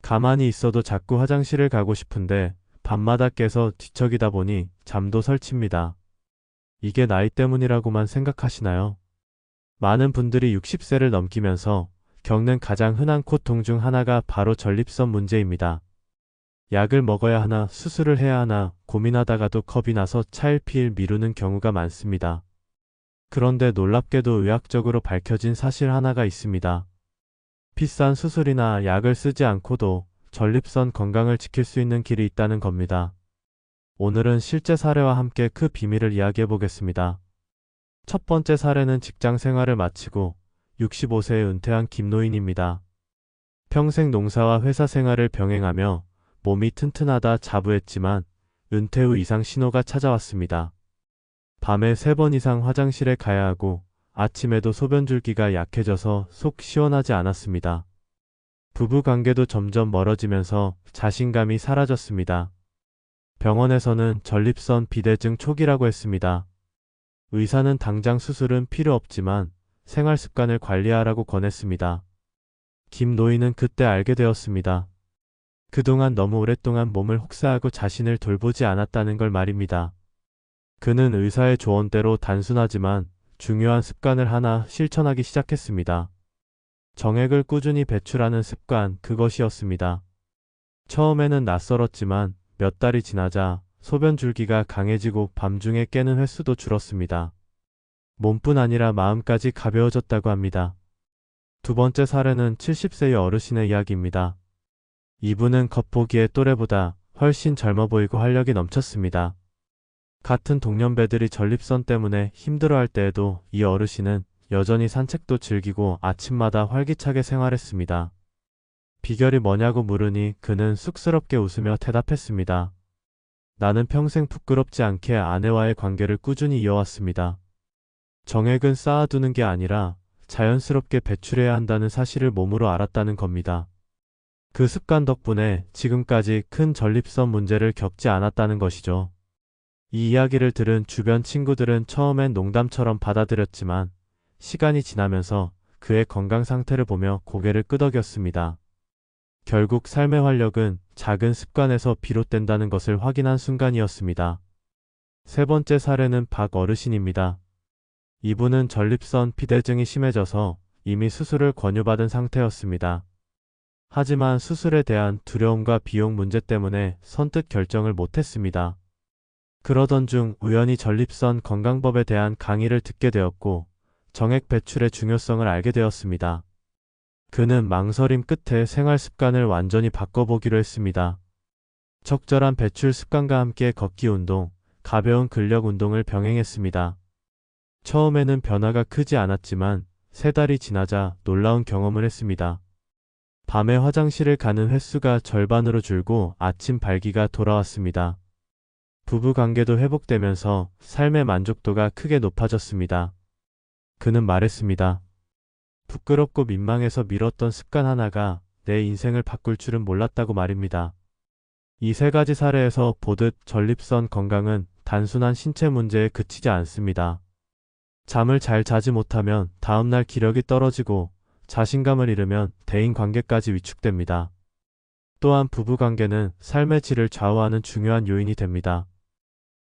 가만히 있어도 자꾸 화장실을 가고 싶은데 밤마다 깨서 뒤척이다 보니 잠도 설칩니다. 이게 나이 때문이라고만 생각하시나요? 많은 분들이 60세를 넘기면서 겪는 가장 흔한 고통 중 하나가 바로 전립선 문제입니다. 약을 먹어야 하나 수술을 해야 하나 고민하다가도 겁이 나서 차일피일 미루는 경우가 많습니다. 그런데 놀랍게도 의학적으로 밝혀진 사실 하나가 있습니다. 비싼 수술이나 약을 쓰지 않고도 전립선 건강을 지킬 수 있는 길이 있다는 겁니다. 오늘은 실제 사례와 함께 그 비밀을 이야기해 보겠습니다. 첫 번째 사례는 직장 생활을 마치고 65세에 은퇴한 김노인입니다. 평생 농사와 회사 생활을 병행하며 몸이 튼튼하다 자부했지만 은퇴 후 이상 신호가 찾아왔습니다. 밤에 3번 이상 화장실에 가야 하고 아침에도 소변 줄기가 약해져서 속 시원하지 않았습니다. 부부 관계도 점점 멀어지면서 자신감이 사라졌습니다. 병원에서는 전립선 비대증 초기라고 했습니다. 의사는 당장 수술은 필요 없지만 생활 습관을 관리하라고 권했습니다. 김 노인은 그때 알게 되었습니다. 그동안 너무 오랫동안 몸을 혹사하고 자신을 돌보지 않았다는 걸 말입니다. 그는 의사의 조언대로 단순하지만 중요한 습관을 하나 실천하기 시작했습니다. 정액을 꾸준히 배출하는 습관, 그것이었습니다. 처음에는 낯설었지만 몇 달이 지나자 소변 줄기가 강해지고 밤중에 깨는 횟수도 줄었습니다. 몸뿐 아니라 마음까지 가벼워졌다고 합니다. 두 번째 사례는 70세의 어르신의 이야기입니다. 이분은 겉보기에 또래보다 훨씬 젊어 보이고 활력이 넘쳤습니다. 같은 동년배들이 전립선 때문에 힘들어할 때에도 이 어르신은 여전히 산책도 즐기고 아침마다 활기차게 생활했습니다. 비결이 뭐냐고 물으니 그는 쑥스럽게 웃으며 대답했습니다. 나는 평생 부끄럽지 않게 아내와의 관계를 꾸준히 이어왔습니다. 정액은 쌓아두는 게 아니라 자연스럽게 배출해야 한다는 사실을 몸으로 알았다는 겁니다. 그 습관 덕분에 지금까지 큰 전립선 문제를 겪지 않았다는 것이죠. 이 이야기를 들은 주변 친구들은 처음엔 농담처럼 받아들였지만 시간이 지나면서 그의 건강 상태를 보며 고개를 끄덕였습니다. 결국 삶의 활력은 작은 습관에서 비롯된다는 것을 확인한 순간이었습니다. 세 번째 사례는 박 어르신입니다. 이분은 전립선 비대증이 심해져서 이미 수술을 권유받은 상태였습니다. 하지만 수술에 대한 두려움과 비용 문제 때문에 선뜻 결정을 못했습니다. 그러던 중 우연히 전립선 건강법에 대한 강의를 듣게 되었고 정액 배출의 중요성을 알게 되었습니다. 그는 망설임 끝에 생활 습관을 완전히 바꿔보기로 했습니다. 적절한 배출 습관과 함께 걷기 운동, 가벼운 근력 운동을 병행했습니다. 처음에는 변화가 크지 않았지만 3달이 지나자 놀라운 경험을 했습니다. 밤에 화장실을 가는 횟수가 절반으로 줄고 아침 발기가 돌아왔습니다. 부부 관계도 회복되면서 삶의 만족도가 크게 높아졌습니다. 그는 말했습니다. 부끄럽고 민망해서 미뤘던 습관 하나가 내 인생을 바꿀 줄은 몰랐다고 말입니다. 이 3가지 사례에서 보듯 전립선 건강은 단순한 신체 문제에 그치지 않습니다. 잠을 잘 자지 못하면 다음날 기력이 떨어지고 자신감을 잃으면 대인관계까지 위축됩니다. 또한 부부관계는 삶의 질을 좌우하는 중요한 요인이 됩니다.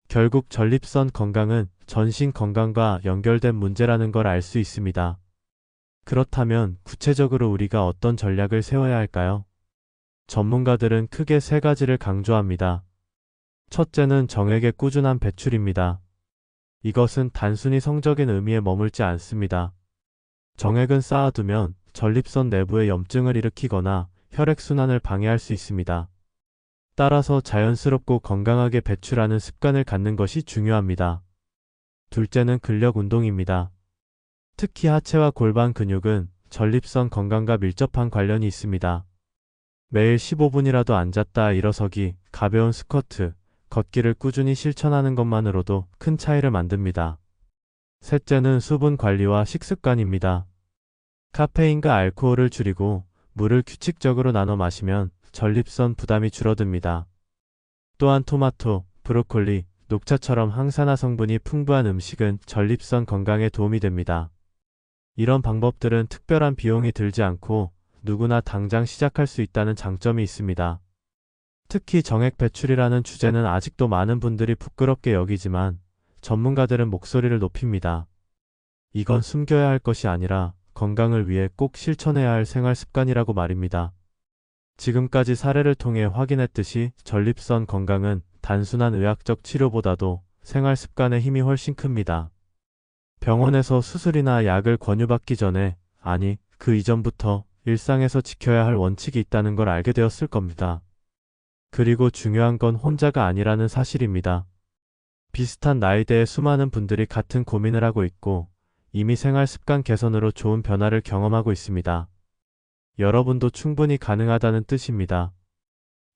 결국 전립선 건강은 전신 건강과 연결된 문제라는 걸 알 수 있습니다. 그렇다면 구체적으로 우리가 어떤 전략을 세워야 할까요? 전문가들은 크게 3가지를 강조합니다. 첫째는 정액의 꾸준한 배출입니다. 이것은 단순히 성적인 의미에 머물지 않습니다. 정액은 쌓아두면 전립선 내부에 염증을 일으키거나 혈액순환을 방해할 수 있습니다. 따라서 자연스럽고 건강하게 배출하는 습관을 갖는 것이 중요합니다. 둘째는 근력 운동입니다. 특히 하체와 골반 근육은 전립선 건강과 밀접한 관련이 있습니다. 매일 15분이라도 앉았다 일어서기, 가벼운 스쿼트, 걷기를 꾸준히 실천하는 것만으로도 큰 차이를 만듭니다. 셋째는 수분 관리와 식습관입니다. 카페인과 알코올을 줄이고 물을 규칙적으로 나눠 마시면 전립선 부담이 줄어듭니다. 또한 토마토, 브로콜리, 녹차처럼 항산화 성분이 풍부한 음식은 전립선 건강에 도움이 됩니다. 이런 방법들은 특별한 비용이 들지 않고 누구나 당장 시작할 수 있다는 장점이 있습니다. 특히 정액 배출이라는 주제는 아직도 많은 분들이 부끄럽게 여기지만 전문가들은 목소리를 높입니다. 이건 숨겨야 할 것이 아니라 건강을 위해 꼭 실천해야 할 생활 습관이라고 말입니다. 지금까지 사례를 통해 확인했듯이 전립선 건강은 단순한 의학적 치료보다도 생활 습관의 힘이 훨씬 큽니다. 병원에서 수술이나 약을 권유받기 전에, 아니, 그 이전부터 일상에서 지켜야 할 원칙이 있다는 걸 알게 되었을 겁니다. 그리고 중요한 건 혼자가 아니라는 사실입니다. 비슷한 나이대의 수많은 분들이 같은 고민을 하고 있고 이미 생활 습관 개선으로 좋은 변화를 경험하고 있습니다. 여러분도 충분히 가능하다는 뜻입니다.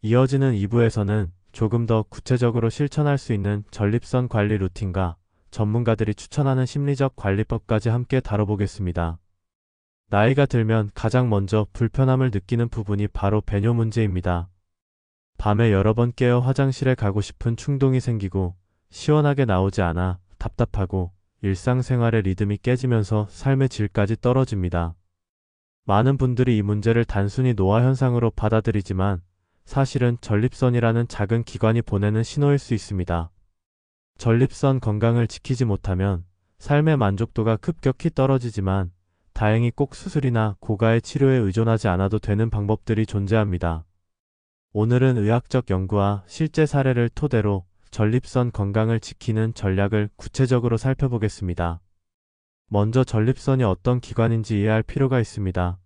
이어지는 2부에서는 조금 더 구체적으로 실천할 수 있는 전립선 관리 루틴과 전문가들이 추천하는 심리적 관리법까지 함께 다뤄보겠습니다. 나이가 들면 가장 먼저 불편함을 느끼는 부분이 바로 배뇨 문제입니다. 밤에 여러 번 깨어 화장실에 가고 싶은 충동이 생기고 시원하게 나오지 않아 답답하고 일상생활의 리듬이 깨지면서 삶의 질까지 떨어집니다. 많은 분들이 이 문제를 단순히 노화 현상으로 받아들이지만 사실은 전립선이라는 작은 기관이 보내는 신호일 수 있습니다. 전립선 건강을 지키지 못하면 삶의 만족도가 급격히 떨어지지만 다행히 꼭 수술이나 고가의 치료에 의존하지 않아도 되는 방법들이 존재합니다. 오늘은 의학적 연구와 실제 사례를 토대로 전립선 건강을 지키는 전략을 구체적으로 살펴보겠습니다. 먼저 전립선이 어떤 기관인지 이해할 필요가 있습니다.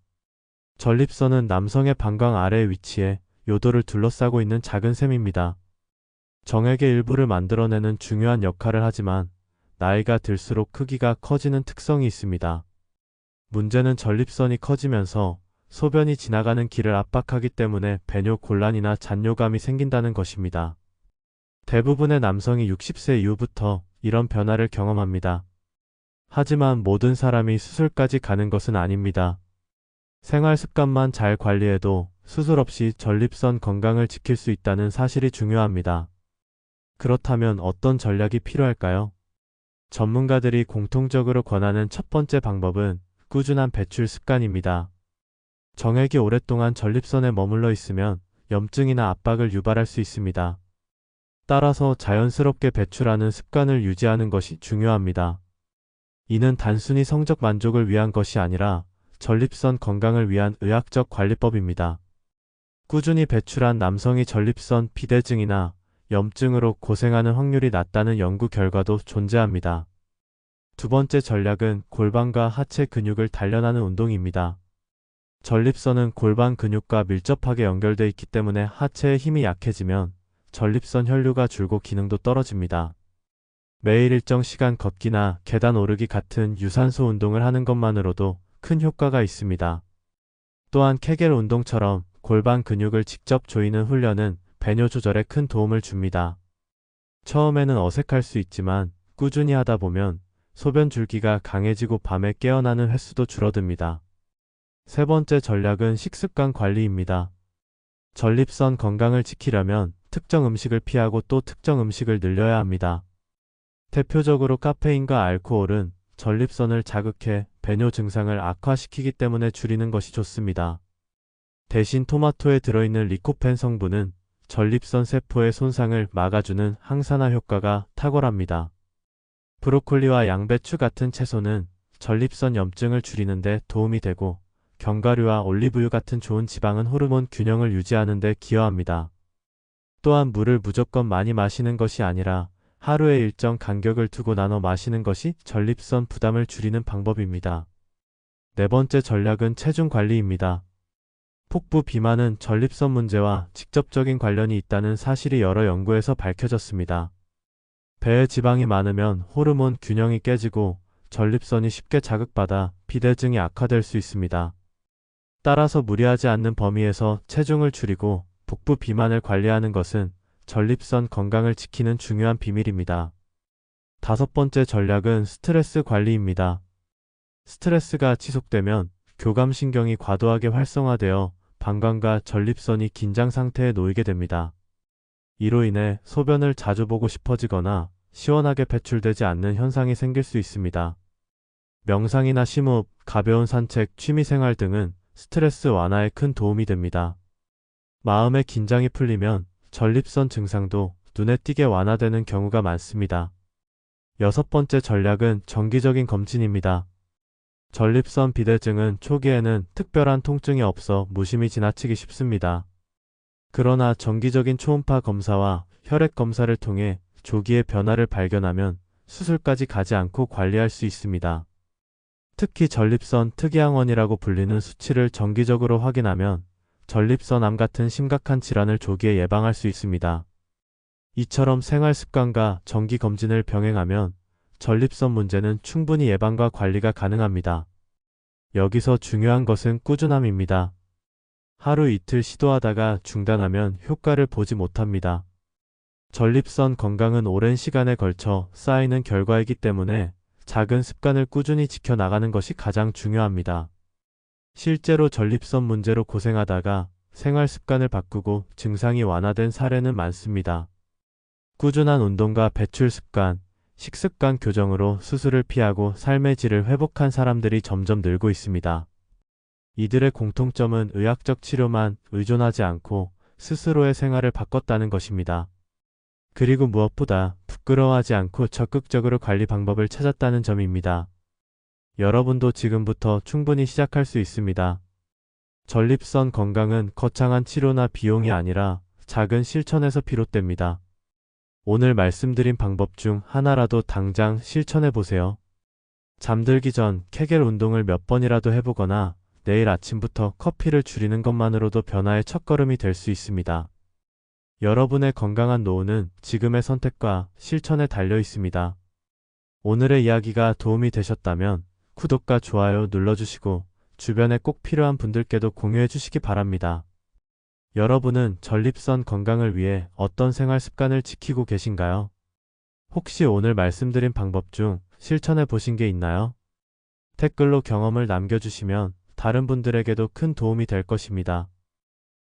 전립선은 남성의 방광 아래에 위치해 요도를 둘러싸고 있는 작은 샘입니다. 정액의 일부를 만들어내는 중요한 역할을 하지만 나이가 들수록 크기가 커지는 특성이 있습니다. 문제는 전립선이 커지면서 소변이 지나가는 길을 압박하기 때문에 배뇨 곤란이나 잔뇨감이 생긴다는 것입니다. 대부분의 남성이 60세 이후부터 이런 변화를 경험합니다. 하지만 모든 사람이 수술까지 가는 것은 아닙니다. 생활 습관만 잘 관리해도 수술 없이 전립선 건강을 지킬 수 있다는 사실이 중요합니다. 그렇다면 어떤 전략이 필요할까요? 전문가들이 공통적으로 권하는 첫 번째 방법은 꾸준한 배출 습관입니다. 정액이 오랫동안 전립선에 머물러 있으면 염증이나 압박을 유발할 수 있습니다. 따라서 자연스럽게 배출하는 습관을 유지하는 것이 중요합니다. 이는 단순히 성적 만족을 위한 것이 아니라 전립선 건강을 위한 의학적 관리법입니다. 꾸준히 배출한 남성이 전립선 비대증이나 염증으로 고생하는 확률이 낮다는 연구 결과도 존재합니다. 두 번째 전략은 골반과 하체 근육을 단련하는 운동입니다. 전립선은 골반 근육과 밀접하게 연결되어 있기 때문에 하체의 힘이 약해지면 전립선 혈류가 줄고 기능도 떨어집니다. 매일 일정 시간 걷기나 계단 오르기 같은 유산소 운동을 하는 것만으로도 큰 효과가 있습니다. 또한 케겔 운동처럼 골반 근육을 직접 조이는 훈련은 배뇨 조절에 큰 도움을 줍니다. 처음에는 어색할 수 있지만 꾸준히 하다 보면 소변 줄기가 강해지고 밤에 깨어나는 횟수도 줄어듭니다. 세 번째 전략은 식습관 관리입니다. 전립선 건강을 지키려면 특정 음식을 피하고 또 특정 음식을 늘려야 합니다. 대표적으로 카페인과 알코올은 전립선을 자극해 배뇨 증상을 악화시키기 때문에 줄이는 것이 좋습니다. 대신 토마토에 들어있는 리코펜 성분은 전립선 세포의 손상을 막아주는 항산화 효과가 탁월합니다. 브로콜리와 양배추 같은 채소는 전립선 염증을 줄이는 데 도움이 되고 견과류와 올리브유 같은 좋은 지방은 호르몬 균형을 유지하는 데 기여합니다. 또한 물을 무조건 많이 마시는 것이 아니라 하루에 일정 간격을 두고 나눠 마시는 것이 전립선 부담을 줄이는 방법입니다. 네 번째 전략은 체중 관리입니다. 폭부 비만은 전립선 문제와 직접적인 관련이 있다는 사실이 여러 연구에서 밝혀졌습니다. 배에 지방이 많으면 호르몬 균형이 깨지고 전립선이 쉽게 자극받아 비대증이 악화될 수 있습니다. 따라서 무리하지 않는 범위에서 체중을 줄이고 복부 비만을 관리하는 것은 전립선 건강을 지키는 중요한 비밀입니다. 다섯 번째 전략은 스트레스 관리입니다. 스트레스가 지속되면 교감신경이 과도하게 활성화되어 방광과 전립선이 긴장 상태에 놓이게 됩니다. 이로 인해 소변을 자주 보고 싶어지거나 시원하게 배출되지 않는 현상이 생길 수 있습니다. 명상이나 심호흡, 가벼운 산책, 취미생활 등은 스트레스 완화에 큰 도움이 됩니다. 마음의 긴장이 풀리면 전립선 증상도 눈에 띄게 완화되는 경우가 많습니다. 여섯 번째 전략은 정기적인 검진입니다. 전립선 비대증은 초기에는 특별한 통증이 없어 무심히 지나치기 쉽습니다. 그러나 정기적인 초음파 검사와 혈액 검사를 통해 조기에 변화를 발견하면 수술까지 가지 않고 관리할 수 있습니다. 특히 전립선 특이항원이라고 불리는 수치를 정기적으로 확인하면 전립선암 같은 심각한 질환을 조기에 예방할 수 있습니다. 이처럼 생활 습관과 정기 검진을 병행하면 전립선 문제는 충분히 예방과 관리가 가능합니다. 여기서 중요한 것은 꾸준함입니다. 하루 이틀 시도하다가 중단하면 효과를 보지 못합니다. 전립선 건강은 오랜 시간에 걸쳐 쌓이는 결과이기 때문에 작은 습관을 꾸준히 지켜나가는 것이 가장 중요합니다. 실제로 전립선 문제로 고생하다가 생활 습관을 바꾸고 증상이 완화된 사례는 많습니다. 꾸준한 운동과 배출 습관, 식습관 교정으로 수술을 피하고 삶의 질을 회복한 사람들이 점점 늘고 있습니다. 이들의 공통점은 의학적 치료만 의존하지 않고 스스로의 생활을 바꿨다는 것입니다. 그리고 무엇보다 부끄러워하지 않고 적극적으로 관리 방법을 찾았다는 점입니다. 여러분도 지금부터 충분히 시작할 수 있습니다. 전립선 건강은 거창한 치료나 비용이 아니라 작은 실천에서 비롯됩니다. 오늘 말씀드린 방법 중 하나라도 당장 실천해 보세요. 잠들기 전 케겔 운동을 몇 번이라도 해보거나 내일 아침부터 커피를 줄이는 것만으로도 변화의 첫걸음이 될 수 있습니다. 여러분의 건강한 노후는 지금의 선택과 실천에 달려 있습니다. 오늘의 이야기가 도움이 되셨다면 구독과 좋아요 눌러주시고 주변에 꼭 필요한 분들께도 공유해 주시기 바랍니다. 여러분은 전립선 건강을 위해 어떤 생활 습관을 지키고 계신가요? 혹시 오늘 말씀드린 방법 중 실천해 보신 게 있나요? 댓글로 경험을 남겨주시면 다른 분들에게도 큰 도움이 될 것입니다.